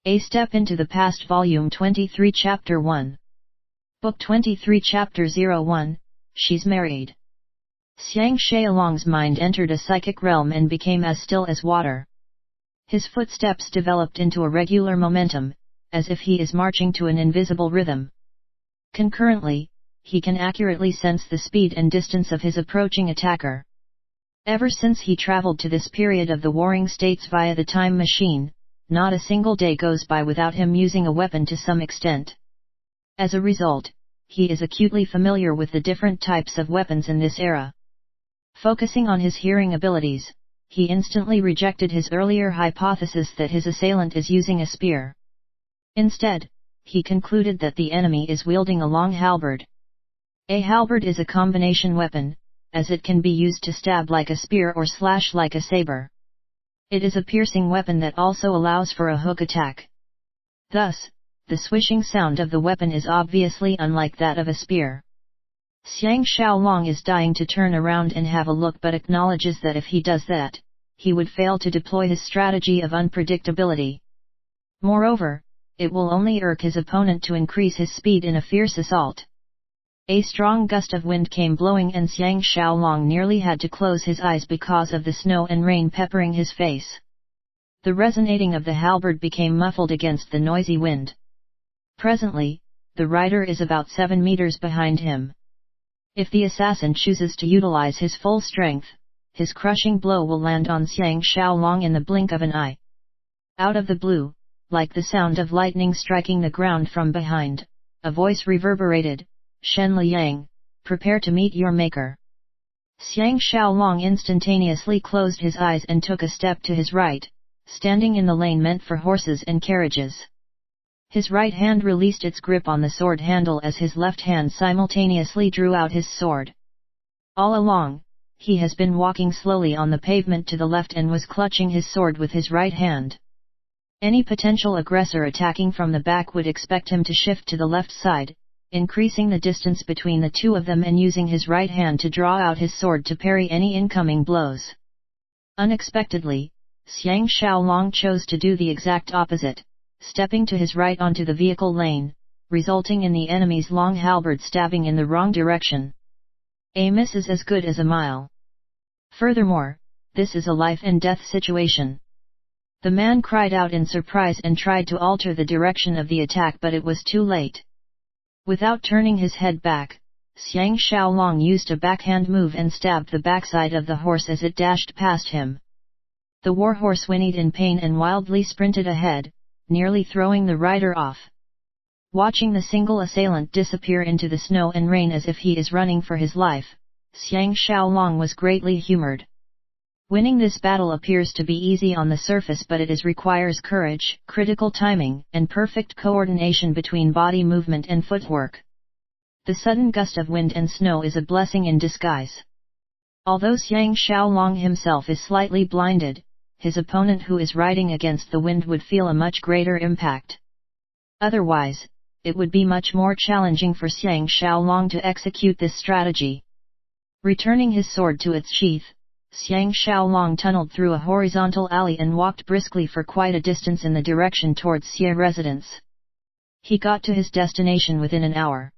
A Step into the Past Volume 23 Chapter 1. Book 23 Chapter 01, She's Married. Xiang Xiaolong's mind entered a psychic realm and became as still as water. His footsteps developed into a regular momentum, as if he is marching to an invisible rhythm. Concurrently, he can accurately sense the speed and distance of his approaching attacker. Ever since he traveled to this period of the warring states via the time machine, not a single day goes by without him using a weapon to some extent. As a result, he is acutely familiar with the different types of weapons in this era. Focusing on his hearing abilities, he instantly rejected his earlier hypothesis that his assailant is using a spear. Instead, he concluded that the enemy is wielding a long halberd. A halberd is a combination weapon, as it can be used to stab like a spear or slash like a saber. It is a piercing weapon that also allows for a hook attack. Thus, the swishing sound of the weapon is obviously unlike that of a spear. Xiang Xiaolong is dying to turn around and have a look, but acknowledges that if he does that, he would fail to deploy his strategy of unpredictability. Moreover, it will only irk his opponent to increase his speed in a fierce assault. A strong gust of wind came blowing and Xiang Xiaolong nearly had to close his eyes because of the snow and rain peppering his face. The resonating of the halberd became muffled against the noisy wind. Presently, the rider is about 7 meters behind him. If the assassin chooses to utilize his full strength, his crushing blow will land on Xiang Xiaolong in the blink of an eye. Out of the blue, like the sound of lightning striking the ground from behind, a voice reverberated, "Shen Liang, prepare to meet your maker." Xiang Xiaolong instantaneously closed his eyes and took a step to his right, standing in the lane meant for horses and carriages. His right hand released its grip on the sword handle as his left hand simultaneously drew out his sword. All along, he has been walking slowly on the pavement to the left and was clutching his sword with his right hand. Any potential aggressor attacking from the back would expect him to shift to the left side, increasing the distance between the two of them and using his right hand to draw out his sword to parry any incoming blows. Unexpectedly, Xiang Xiaolong chose to do the exact opposite, stepping to his right onto the vehicle lane, resulting in the enemy's long halberd stabbing in the wrong direction. A miss is as good as a mile. Furthermore, this is a life and death situation. The man cried out in surprise and tried to alter the direction of the attack, but it was too late. Without turning his head back, Xiang Xiaolong used a backhand move and stabbed the backside of the horse as it dashed past him. The warhorse whinnied in pain and wildly sprinted ahead, nearly throwing the rider off. Watching the single assailant disappear into the snow and rain as if he is running for his life, Xiang Xiaolong was greatly humored. Winning this battle appears to be easy on the surface, but it requires courage, critical timing, and perfect coordination between body movement and footwork. The sudden gust of wind and snow is a blessing in disguise. Although Xiang Xiaolong himself is slightly blinded, his opponent who is riding against the wind would feel a much greater impact. Otherwise, it would be much more challenging for Xiang Xiaolong to execute this strategy. Returning his sword to its sheath, Xiang Xiaolong tunneled through a horizontal alley and walked briskly for quite a distance in the direction towards Xie residence. He got to his destination within an hour.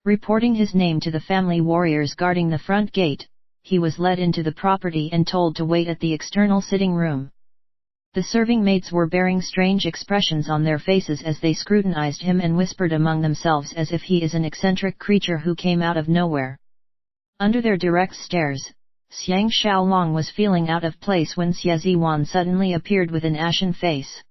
Reporting his name to the family warriors guarding the front gate, he was led into the property and told to wait at the external sitting room. The serving maids were bearing strange expressions on their faces as they scrutinized him and whispered among themselves as if he is an eccentric creature who came out of nowhere. Under their direct stares, Xiang Xiaolong was feeling out of place when Xie Ziwan suddenly appeared with an ashen face.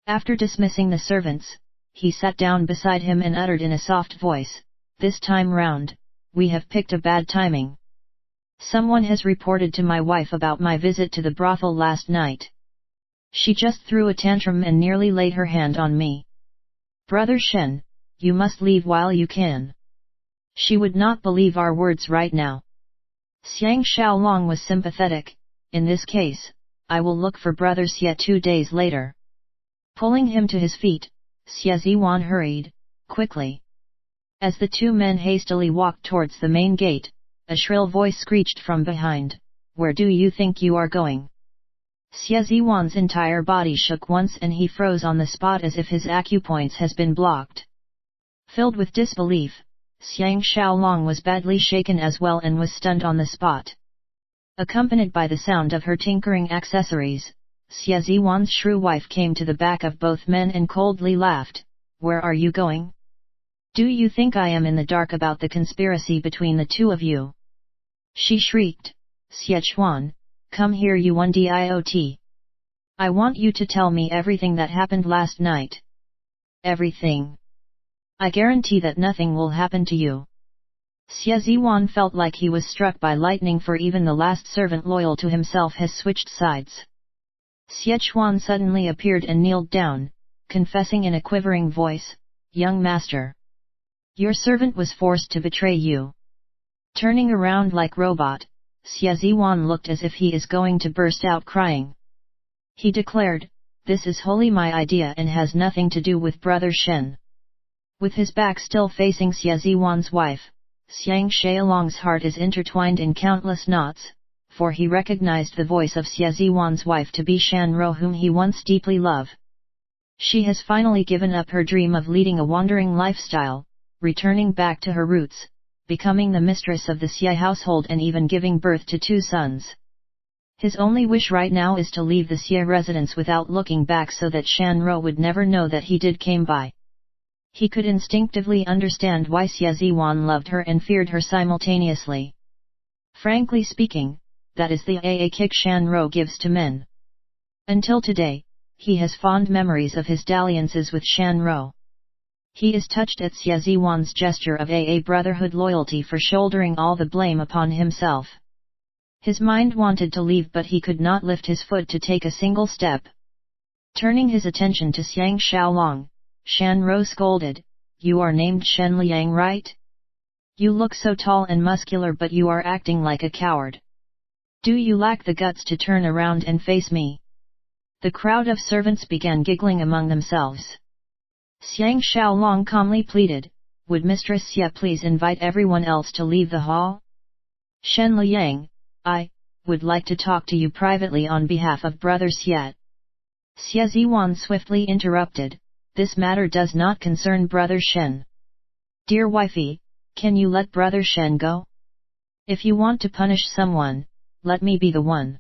After dismissing the servants, he sat down beside him and uttered in a soft voice, "This time round, we have picked a bad timing. Someone has reported to my wife about my visit to the brothel last night. She just threw a tantrum and nearly laid her hand on me. Brother Shen, you must leave while you can. She would not believe our words right now." Xiang Xiaolong was sympathetic. "In this case, I will look for Brother Xie 2 days later." Pulling him to his feet, Xie Ziwan hurried, quickly. As the two men hastily walked towards the main gate, a shrill voice screeched from behind, "Where do you think you are going?" Xie Ziwan's entire body shook once and he froze on the spot as if his acupoints has been blocked. Filled with disbelief, Xiang Xiaolong was badly shaken as well and was stunned on the spot. Accompanied by the sound of her tinkering accessories, Xie Ziwan's shrew wife came to the back of both men and coldly laughed. "Where are you going? Do you think I am in the dark about the conspiracy between the two of you?" She shrieked. "Xie Chuan, come here you one idiot. I want you to tell me everything that happened last night. Everything. I guarantee that nothing will happen to you." Xie Ziwan felt like he was struck by lightning, for even the last servant loyal to himself has switched sides. Xie Chuan suddenly appeared and kneeled down, confessing in a quivering voice, "Young master, your servant was forced to betray you." Turning around like robot, Xie Ziwan looked as if he is going to burst out crying. He declared, "This is wholly my idea and has nothing to do with Brother Shen." With his back still facing Xie Ziwan's wife, Xiang Xiaolong's heart is intertwined in countless knots, for he recognized the voice of Xie Ziwan's wife to be Shan Ro, whom he once deeply loved. She has finally given up her dream of leading a wandering lifestyle, returning back to her roots, becoming the mistress of the Xie household and even giving birth to 2 sons. His only wish right now is to leave the Xie residence without looking back so that Shan Ro would never know that he did came by. He could instinctively understand why Xie Ziwan loved her and feared her simultaneously. Frankly speaking, that is the AA kick Shan Ro gives to men. Until today, he has fond memories of his dalliances with Shan Ro. He is touched at Xie Ziwan's gesture of AA brotherhood loyalty for shouldering all the blame upon himself. His mind wanted to leave, but he could not lift his foot to take a single step. Turning his attention to Xiang Xiaolong, Shan Ro scolded, "You are named Shen Liang, right? You look so tall and muscular, but you are acting like a coward. Do you lack the guts to turn around and face me?" The crowd of servants began giggling among themselves. Xiang Xiaolong calmly pleaded, "Would Mistress Xie please invite everyone else to leave the hall? Shen Liang, I would like to talk to you privately on behalf of Brother Xie." Xie Ziwan swiftly interrupted, "This matter does not concern Brother Shen. Dear wifey, can you let Brother Shen go? If you want to punish someone, let me be the one."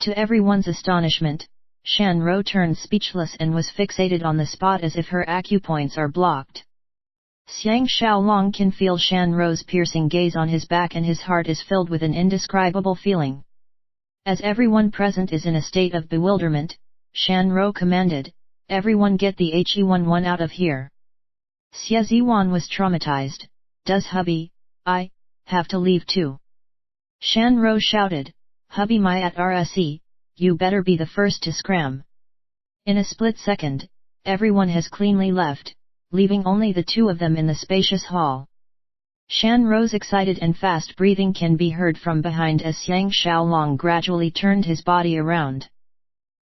To everyone's astonishment, Shan Ro turned speechless and was fixated on the spot as if her acupoints are blocked. Xiang Xiaolong can feel Shan Ro's piercing gaze on his back and his heart is filled with an indescribable feeling. As everyone present is in a state of bewilderment, Shan Ro commanded, "Everyone get the He11 out of here." Xie Ziwan was traumatized. "Does hubby, I, have to leave too?" Shan Ro shouted, "Hubby my at RSE, you better be the first to scram." In a split second, everyone has cleanly left, leaving only the 2 of them in the spacious hall. Shan Ro's excited and fast breathing can be heard from behind as Xiang Xiaolong gradually turned his body around.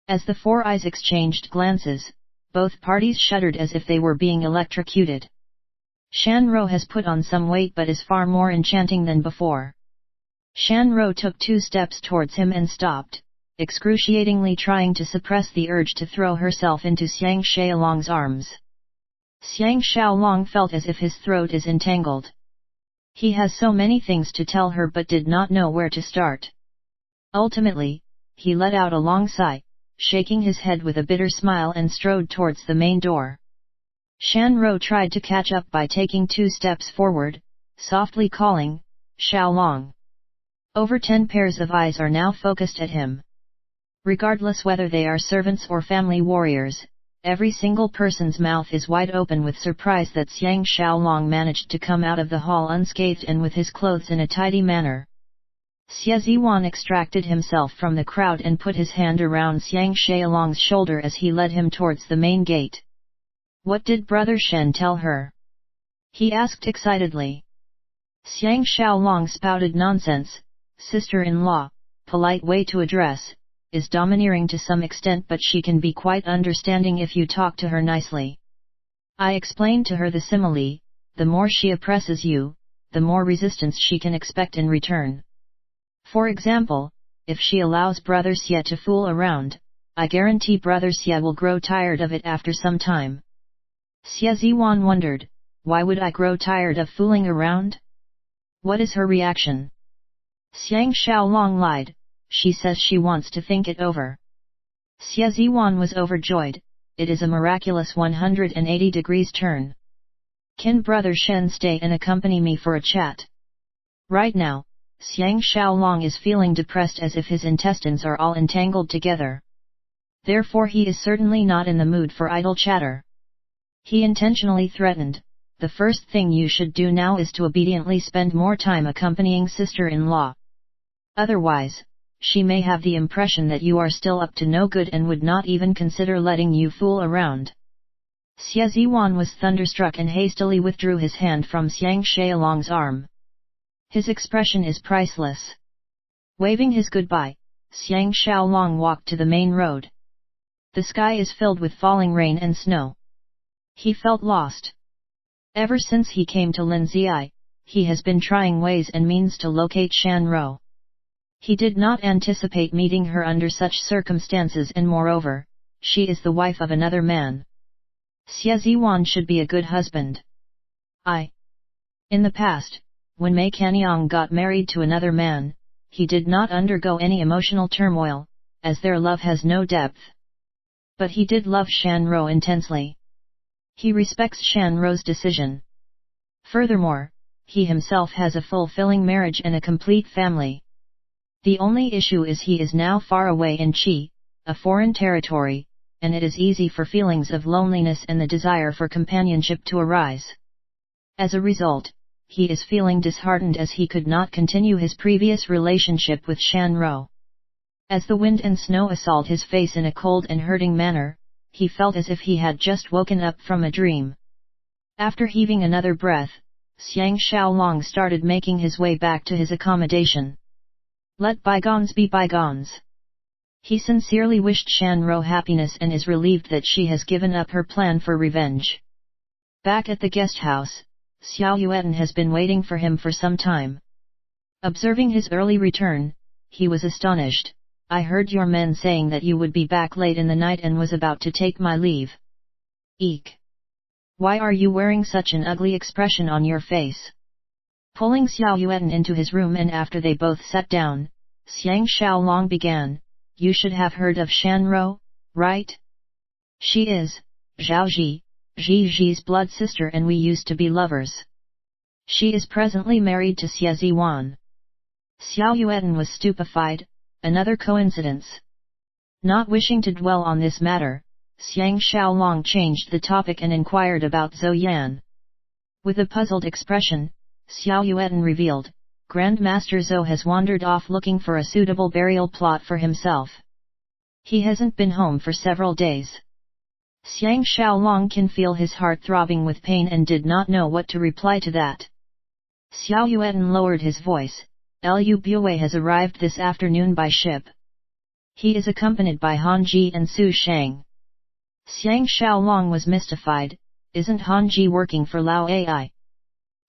As the 4 eyes exchanged glances, both parties shuddered as if they were being electrocuted. Shan Ro has put on some weight but is far more enchanting than before. Shan Ro took 2 steps towards him and stopped, excruciatingly trying to suppress the urge to throw herself into Xiang Xiaolong's arms. Xiang Xiaolong felt as if his throat is entangled. He has so many things to tell her but did not know where to start. Ultimately, he let out a long sigh, shaking his head with a bitter smile and strode towards the main door. Shan Ro tried to catch up by taking 2 steps forward, softly calling, "Xiaolong." Over 10 pairs of eyes are now focused at him. Regardless whether they are servants or family warriors, every single person's mouth is wide open with surprise that Xiang Xiaolong managed to come out of the hall unscathed and with his clothes in a tidy manner. Xie Ziwan extracted himself from the crowd and put his hand around Xiang Xiaolong's shoulder as he led him towards the main gate. "What did Brother Shen tell her?" he asked excitedly. Xiang Xiaolong spouted nonsense. "Sister-in-law, polite way to address, is domineering to some extent but she can be quite understanding if you talk to her nicely. I explained to her the simile, the more she oppresses you, the more resistance she can expect in return. For example, if she allows brother Xie to fool around, I guarantee brother Xie will grow tired of it after some time. Xie Ziwan wondered, why would I grow tired of fooling around? What is her reaction? Xiang Xiaolong lied, she says she wants to think it over. Xie Ziwan was overjoyed, it is a miraculous 180 degrees turn. Can brother Shen stay and accompany me for a chat? Right now, Xiang Xiaolong is feeling depressed as if his intestines are all entangled together. Therefore he is certainly not in the mood for idle chatter. He intentionally threatened, the first thing you should do now is to obediently spend more time accompanying sister-in-law. Otherwise, she may have the impression that you are still up to no good and would not even consider letting you fool around. Xie Ziwan was thunderstruck and hastily withdrew his hand from Xiang Xiaolong's arm. His expression is priceless. Waving his goodbye, Xiang Xiaolong walked to the main road. The sky is filled with falling rain and snow. He felt lost. Ever since he came to Linzai, he has been trying ways and means to locate Shan Ro. He did not anticipate meeting her under such circumstances, and moreover, she is the wife of another man. Xie Ziwan should be a good husband. In the past, when Mei Canyang got married to another man, he did not undergo any emotional turmoil, as their love has no depth. But he did love Shan Ro intensely. He respects Shan Ro's decision. Furthermore, he himself has a fulfilling marriage and a complete family. The only issue is he is now far away in Qi, a foreign territory, and it is easy for feelings of loneliness and the desire for companionship to arise. As a result, he is feeling disheartened as he could not continue his previous relationship with Shan Ro. As the wind and snow assault his face in a cold and hurting manner, he felt as if he had just woken up from a dream. After heaving another breath, Xiang Xiaolong started making his way back to his accommodation. Let bygones be bygones. He sincerely wished Shan Ro happiness and is relieved that she has given up her plan for revenge. Back at the guest house, Xiao Yuan has been waiting for him for some time. Observing his early return, he was astonished. I heard your men saying that you would be back late in the night and was about to take my leave. Eek! Why are you wearing such an ugly expression on your face? Pulling Xiao Yuan into his room and after they both sat down, Xiang Xiaolong began, you should have heard of Shan Ro, right? She is, Zhao Ji, Zi's blood sister and we used to be lovers. She is presently married to Xie Ziwan. Xiao Yuan was stupefied, another coincidence. Not wishing to dwell on this matter, Xiang Xiaolong changed the topic and inquired about Zhou Yan. With a puzzled expression, Xiao Yuan revealed, Grandmaster Zhou has wandered off looking for a suitable burial plot for himself. He hasn't been home for several days. Xiang Xiaolong can feel his heart throbbing with pain and did not know what to reply to that. Xiao Yuan lowered his voice, Lu Bue has arrived this afternoon by ship. He is accompanied by Han Ji and Su Shang. Xiang Xiaolong was mystified, isn't Han Ji working for Lao Ai?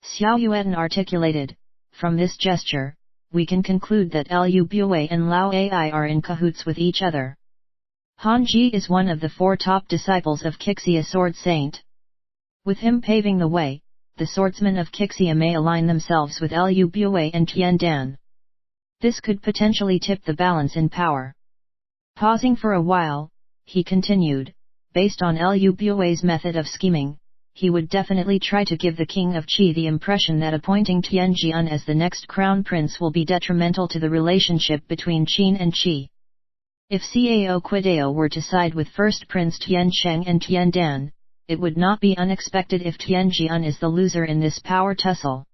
Xiao Yuan articulated, from this gesture, we can conclude that Lu Bue and Lao Ai are in cahoots with each other. Han Ji is one of the 4 top disciples of Qixia Sword Saint. With him paving the way, the swordsmen of Qixia may align themselves with Lu Bue and Tian Dan. This could potentially tip the balance in power. Pausing for a while, he continued, based on Lu Bue's method of scheming, he would definitely try to give the king of Qi the impression that appointing Tian Jian as the next crown prince will be detrimental to the relationship between Qin and Qi. If Cao Quidao were to side with first Prince Tian Sheng and Tian Dan, it would not be unexpected if Tian Jian is the loser in this power tussle.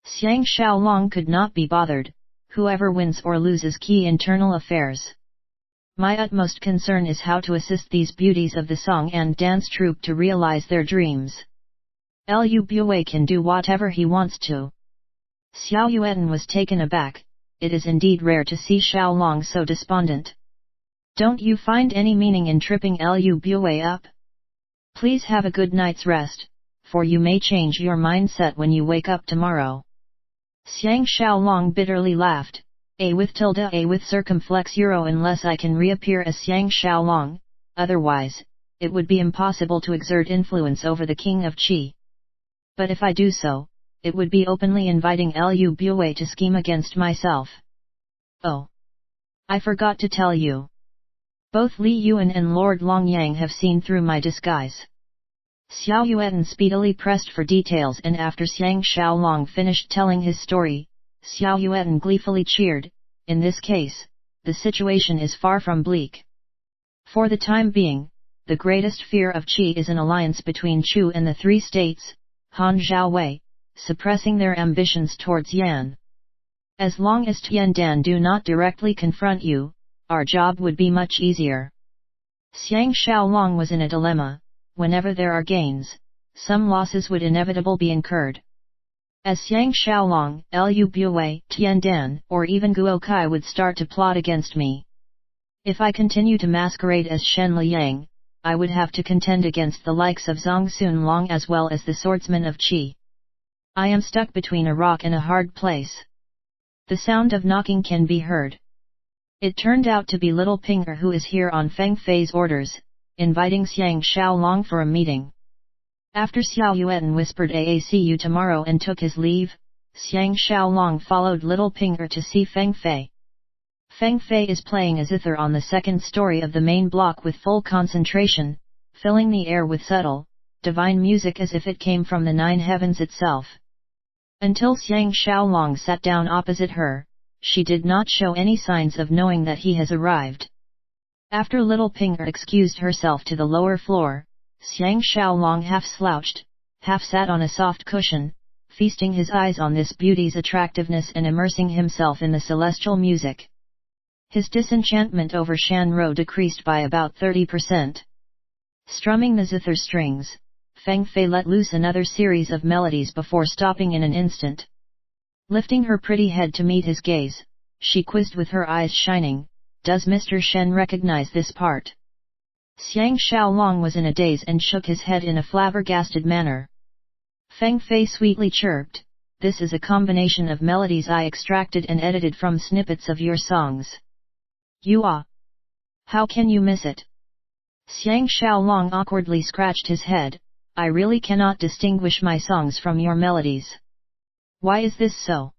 Xiang Xiaolong could not be bothered, whoever wins or loses key internal affairs. My utmost concern is how to assist these beauties of the song and dance troupe to realize their dreams. Lu Bue can do whatever he wants to. Xiao Yuan was taken aback, it is indeed rare to see Xiaolong so despondent. Don't you find any meaning in tripping Lu Bue up? Please have a good night's rest, for you may change your mindset when you wake up tomorrow. Xiang Xiaolong bitterly laughed, A with tilde A with circumflex euro unless I can reappear as Xiang Xiaolong, otherwise, it would be impossible to exert influence over the king of Qi. But if I do so, it would be openly inviting Lu Bue to scheme against myself. Oh! I forgot to tell you. Both Li Yuan and Lord Longyang have seen through my disguise. Xiao Yuan speedily pressed for details, and after Xiang Xiaolong finished telling his story, Xiao Yuan gleefully cheered. In this case, the situation is far from bleak. For the time being, the greatest fear of Qi is an alliance between Chu and the three states, Han Zhaowei, suppressing their ambitions towards Yan. As long as Tiandan do not directly confront you, our job would be much easier. Xiang Xiaolong was in a dilemma. Whenever there are gains, some losses would inevitably be incurred. As Xiang Xiaolong, Lu Bue, Tiandan, or even Guo Kai would start to plot against me. If I continue to masquerade as Shen Liang, I would have to contend against the likes of Zhang Xunlong as well as the swordsmen of Qi. I am stuck between a rock and a hard place. The sound of knocking can be heard. It turned out to be little Pinger, who is here on Feng Fei's orders, inviting Xiang Xiaolong for a meeting. After Xiao Yuan whispered "AACU tomorrow" and took his leave, Xiang Xiaolong followed little Pinger to see Feng Fei. Feng Fei is playing a zither on the second story of the main block with full concentration, filling the air with subtle, divine music as if it came from the nine heavens itself. Until Xiang Xiaolong sat down opposite her, she did not show any signs of knowing that he has arrived. After little Pinger excused herself to the lower floor, Xiang Xiaolong half slouched, half sat on a soft cushion, feasting his eyes on this beauty's attractiveness and immersing himself in the celestial music. His disenchantment over Shanro decreased by about 30%. Strumming the zither strings, Feng Fei let loose another series of melodies before stopping in an instant. Lifting her pretty head to meet his gaze, she quizzed with her eyes shining, "Does Mr. Shen recognize this part?" Xiang Xiaolong was in a daze and shook his head in a flabbergasted manner. Feng Fei sweetly chirped, "This is a combination of melodies I extracted and edited from snippets of your songs. You are. How can you miss it?" Xiang Xiaolong awkwardly scratched his head, "I really cannot distinguish my songs from your melodies. Why is this so?"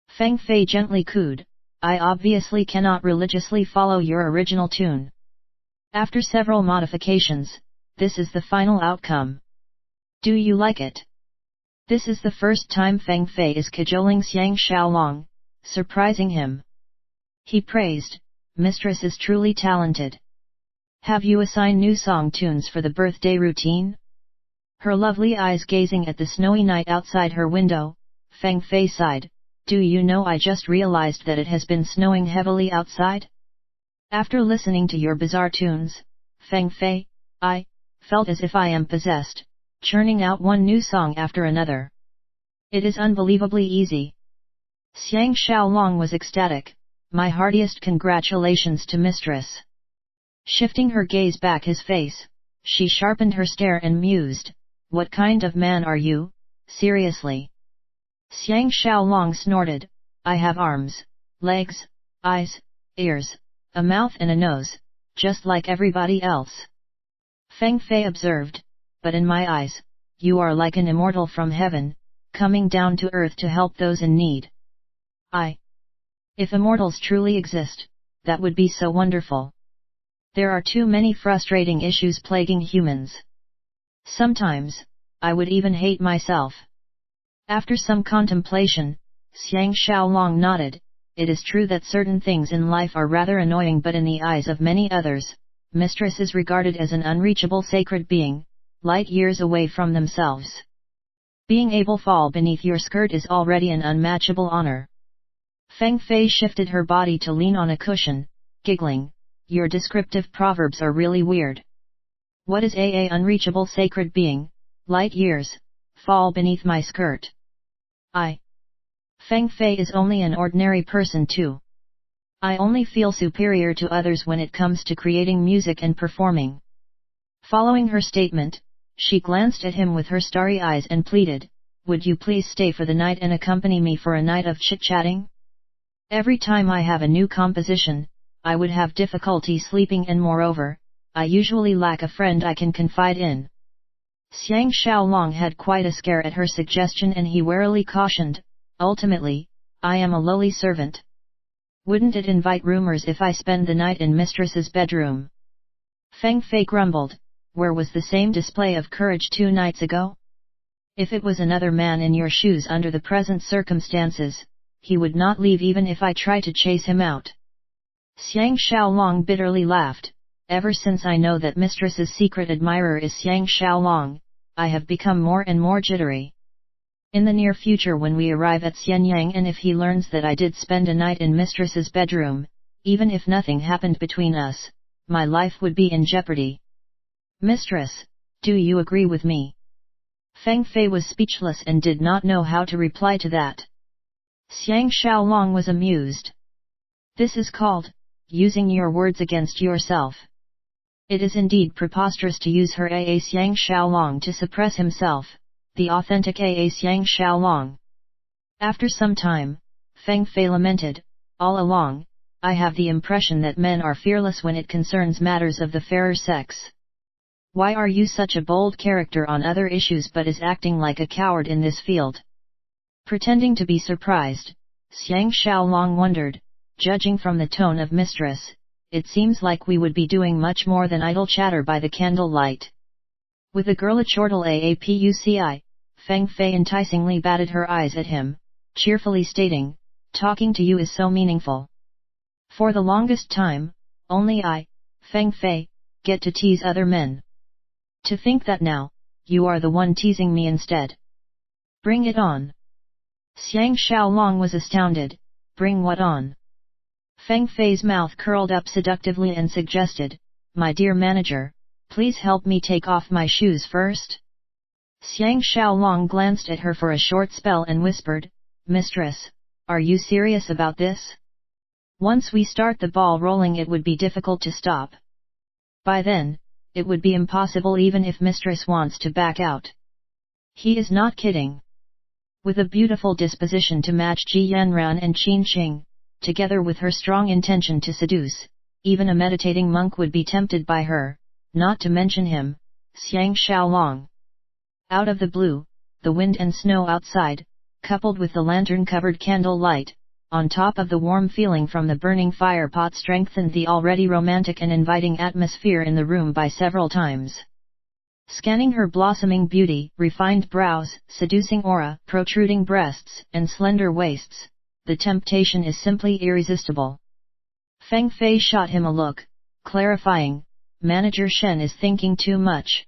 Feng Fei gently cooed, "I obviously cannot religiously follow your original tune. After several modifications, this is the final outcome. Do you like it?" This is the first time Feng Fei is cajoling Xiang Xiaolong, surprising him. He praised, "Mistress is truly talented. Have you assigned new song tunes for the birthday routine?" Her lovely eyes gazing at the snowy night outside her window, Feng Fei sighed, "Do you know, I just realized that it has been snowing heavily outside? After listening to your bizarre tunes, Feng Fei, I felt as if I am possessed, churning out one new song after another. It is unbelievably easy." Xiang Xiaolong was ecstatic, "My heartiest congratulations to mistress." Shifting her gaze back his face, she sharpened her stare and mused, "What kind of man are you, seriously?" Xiang Xiaolong snorted, "I have arms, legs, eyes, ears, a mouth and a nose, just like everybody else." Feng Fei observed, "But in my eyes, you are like an immortal from heaven, coming down to earth to help those in need." If immortals truly exist, that would be so wonderful. There are too many frustrating issues plaguing humans. Sometimes, I would even hate myself. After some contemplation, Xiang Xiaolong nodded, "It is true that certain things in life are rather annoying, but in the eyes of many others, mistress is regarded as an unreachable sacred being, light years away from themselves. Being able to fall beneath your skirt is already an unmatchable honor." Feng Fei shifted her body to lean on a cushion, giggling, "Your descriptive proverbs are really weird. What is a unreachable sacred being, light years, fall beneath my skirt? Feng Fei is only an ordinary person too. I only feel superior to others when it comes to creating music and performing." Following her statement, she glanced at him with her starry eyes and pleaded, "Would you please stay for the night and accompany me for a night of chit-chatting?" Every time I have a new composition, I would have difficulty sleeping, and moreover, I usually lack a friend I can confide in. Xiang Xiaolong had quite a scare at her suggestion, and he warily cautioned, ultimately, I am a lowly servant. Wouldn't it invite rumors if I spend the night in mistress's bedroom? Feng Fei grumbled, where was the same display of courage 2 nights ago? If it was another man in your shoes under the present circumstances, he would not leave even if I try to chase him out. Xiang Xiaolong bitterly laughed. Ever since I know that mistress's secret admirer is Xiang Xiaolong, I have become more and more jittery. In the near future, when we arrive at Xianyang, and if he learns that I did spend a night in mistress's bedroom, even if nothing happened between us, my life would be in jeopardy. Mistress, do you agree with me? Feng Fei was speechless and did not know how to reply to that. Xiang Xiaolong was amused. This is called using your words against yourself. It is indeed preposterous to use her Xiang Xiaolong to suppress himself, the authentic Xiang Xiaolong. After some time, Feng Fei lamented, all along, I have the impression that men are fearless when it concerns matters of the fairer sex. Why are you such a bold character on other issues but is acting like a coward in this field? Pretending to be surprised, Xiang Xiaolong wondered, judging from the tone of mistress, it seems like we would be doing much more than idle chatter by the candlelight. With a girl a chortle AAPUCI, Feng Fei enticingly batted her eyes at him, cheerfully stating, talking to you is so meaningful. For the longest time, only I, Feng Fei, get to tease other men. To think that now, you are the one teasing me instead. Bring it on. Xiang Xiaolong was astounded, bring what on? Feng Fei's mouth curled up seductively and suggested, my dear manager, please help me take off my shoes first. Xiang Xiaolong glanced at her for a short spell and whispered, Mistress, are you serious about this? Once we start the ball rolling, it would be difficult to stop. By then, it would be impossible even if mistress wants to back out. He is not kidding. With a beautiful disposition to match Ji Yanran and Qin Qing, together with her strong intention to seduce, even a meditating monk would be tempted by her, not to mention him, Xiang Xiaolong. Out of the blue, the wind and snow outside, coupled with the lantern-covered candle light, on top of the warm feeling from the burning fire pot, strengthened the already romantic and inviting atmosphere in the room by several times. Scanning her blossoming beauty, refined brows, seducing aura, protruding breasts, and slender waists, the temptation is simply irresistible. Feng Fei shot him a look, clarifying, Manager Shen is thinking too much.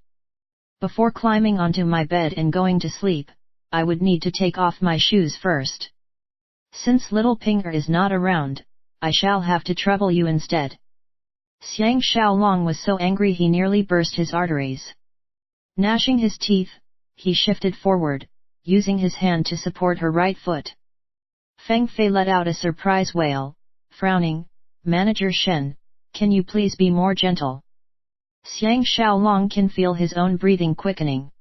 Before climbing onto my bed and going to sleep, I would need to take off my shoes first. Since little Pinger is not around, I shall have to trouble you instead. Xiang Xiaolong was so angry he nearly burst his arteries. Gnashing his teeth, he shifted forward, using his hand to support her right foot. Feng Fei let out a surprise wail, frowning, Manager Shen, can you please be more gentle? Xiang Xiaolong can feel his own breathing quickening.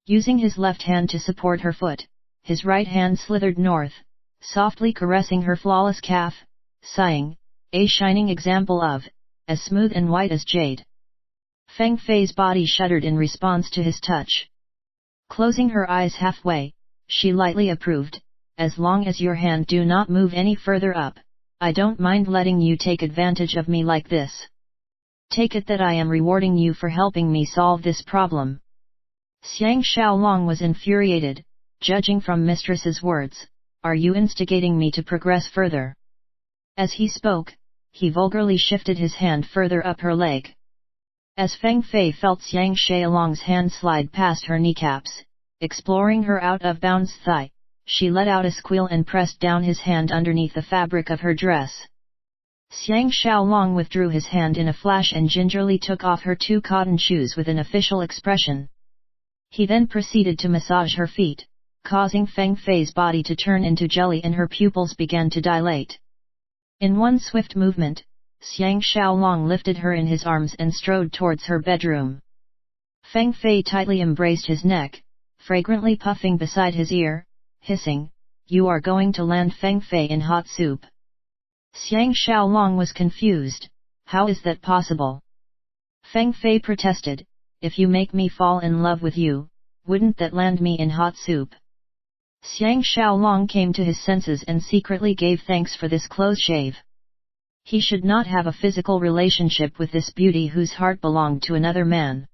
Using his left hand to support her foot, his right hand slithered north, softly caressing her flawless calf, sighing, a shining example of, as smooth and white as jade. Feng Fei's body shuddered in response to his touch. Closing her eyes halfway, she lightly approved, as long as your hand do not move any further up, I don't mind letting you take advantage of me like this. Take it that I am rewarding you for helping me solve this problem. Xiang Xiaolong was infuriated, judging from mistress's words, are you instigating me to progress further? As he spoke, he vulgarly shifted his hand further up her leg. As Feng Fei felt Xiang Xiaolong's hand slide past her kneecaps, exploring her out-of-bounds thigh, she let out a squeal and pressed down his hand underneath the fabric of her dress. Xiang Xiaolong withdrew his hand in a flash and gingerly took off her 2 cotton shoes with an official expression. He then proceeded to massage her feet, causing Feng Fei's body to turn into jelly and her pupils began to dilate. In one swift movement, Xiang Xiaolong lifted her in his arms and strode towards her bedroom. Feng Fei tightly embraced his neck, fragrantly puffing beside his ear, hissing, you are going to land Feng Fei in hot soup. Xiang Xiaolong was confused. How is that possible? Feng Fei protested, if you make me fall in love with you, wouldn't that land me in hot soup? Xiang Xiaolong came to his senses and secretly gave thanks for this close shave. He should not have a physical relationship with this beauty whose heart belonged to another man.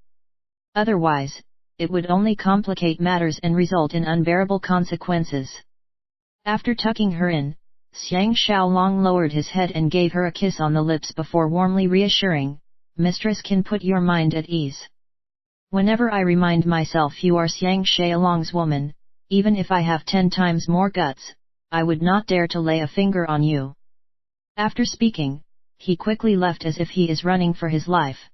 Otherwise, it would only complicate matters and result in unbearable consequences. After tucking her in, Xiang Xiaolong lowered his head and gave her a kiss on the lips before warmly reassuring, "Mistress can put your mind at ease. Whenever I remind myself you are Xiang Xiaolong's woman, even if I have 10 times more guts, I would not dare to lay a finger on you." After speaking, he quickly left as if he is running for his life.